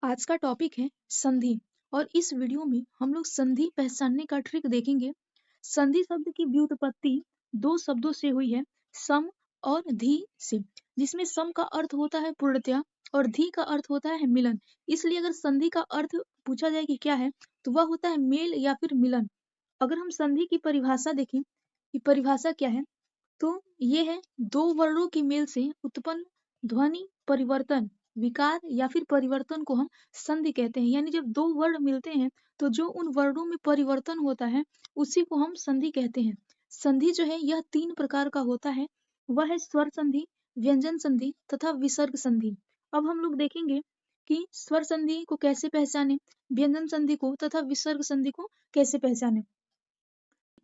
आज का टॉपिक है संधि और इस वीडियो में हम लोग संधि पहचानने का ट्रिक देखेंगे। संधि शब्द की व्युत्पत्ति दो शब्दों से हुई है, सम और धी से, जिसमें सम का अर्थ होता है पूर्णतया और धी का अर्थ होता है मिलन। इसलिए अगर संधि का अर्थ पूछा जाए कि क्या है तो वह होता है मेल या फिर मिलन। अगर हम संधि की परिभाषा देखें कि परिभाषा क्या है तो ये है दो वर्णों के मेल से उत्पन्न ध्वनि परिवर्तन, विकार या फिर परिवर्तन को हम संधि कहते हैं। यानी जब दो वर्ण मिलते हैं तो जो उन वर्णों में परिवर्तन होता है उसी को हम संधि कहते हैं। संधि जो है यह तीन प्रकार का होता है, वह है स्वर संधि, व्यंजन संधि तथा विसर्ग संधि। अब हम लोग देखेंगे कि स्वर संधि को कैसे पहचाने, व्यंजन संधि को तथा विसर्ग संधि को कैसे पहचाने।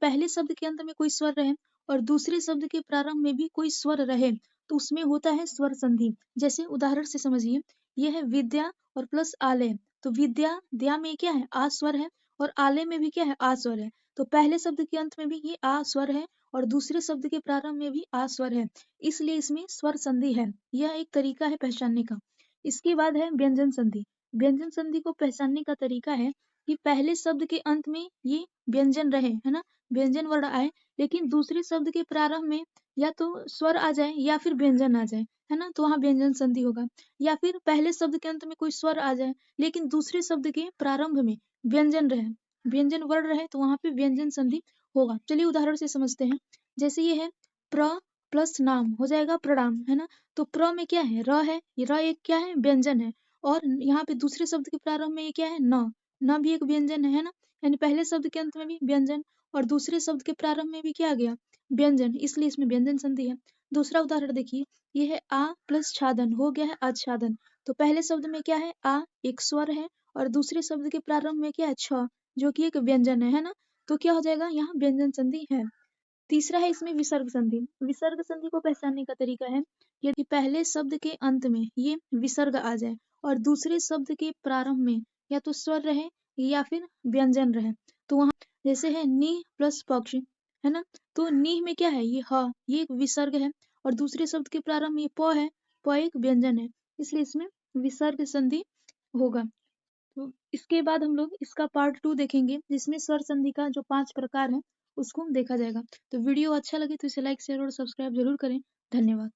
पहले शब्द के अंत में कोई स्वर रहे और दूसरे शब्द के प्रारंभ में भी कोई स्वर रहे तो उसमें होता है स्वर संधि। जैसे उदाहरण से समझिए, यह है विद्या और प्लस आलय। तो विद्या द्या में क्या है आ स्वर है और आलय में भी क्या है आ स्वर है। तो पहले शब्द के अंत में भी ये आ स्वर है और दूसरे शब्द के प्रारंभ में भी आ स्वर है, इसलिए इसमें स्वर संधि है। यह एक तरीका है पहचानने का। इसके बाद है व्यंजन संधि। व्यंजन संधि को पहचानने का तरीका है कि पहले शब्द के अंत में ये व्यंजन रहे, है ना, व्यंजन वर्ण आए, लेकिन दूसरे शब्द के प्रारंभ में या तो स्वर आ जाए या फिर व्यंजन आ जाए, है ना, तो वहां व्यंजन संधि होगा। या फिर पहले शब्द के अंत में कोई स्वर आ जाए लेकिन दूसरे शब्द के प्रारंभ में व्यंजन रहे, व्यंजन वर्ण रहे, तो वहां पे व्यंजन संधि होगा। चलिए उदाहरण से समझते हैं। जैसे ये है प्र प्लस नाम हो जाएगा प्रणाम, है ना। तो प्र में क्या है र है, ये र एक क्या है व्यंजन है और यहाँ पे दूसरे शब्द के प्रारंभ में ये क्या है न भी एक व्यंजन है ना। यानी पहले शब्द के अंत में भी व्यंजन और दूसरे शब्द के प्रारंभ में भी क्या आ गया व्यंजन, इसलिए इसमें व्यंजन संधि है। दूसरा उदाहरण देखिए, ये है आ प्लस छादन हो गया है आच्छादन। तो पहले शब्द में क्या है आ एक स्वर है और दूसरे शब्द के प्रारंभ में क्या है छ, जो कि एक व्यंजन है ना। तो क्या हो जाएगा यहाँ व्यंजन संधि है। तीसरा है इसमें विसर्ग संधि। विसर्ग संधि को पहचानने का तरीका है यदि पहले शब्द के अंत में ये विसर्ग आ जाए और दूसरे शब्द के प्रारंभ में या तो स्वर रहे या फिर व्यंजन रहे, तो वहां जैसे है नी प्लस पक्ष, है ना। तो नी में क्या है ये ह, ये एक विसर्ग है और दूसरे शब्द के प्रारंभ में ये प है, प एक व्यंजन है, इसलिए इसमें विसर्ग संधि होगा। तो इसके बाद हम लोग इसका पार्ट 2 देखेंगे जिसमें स्वर संधि का जो 5 प्रकार है उसको देखा जाएगा। तो वीडियो अच्छा लगे तो इसे लाइक शेयर और सब्सक्राइब जरूर करें। धन्यवाद।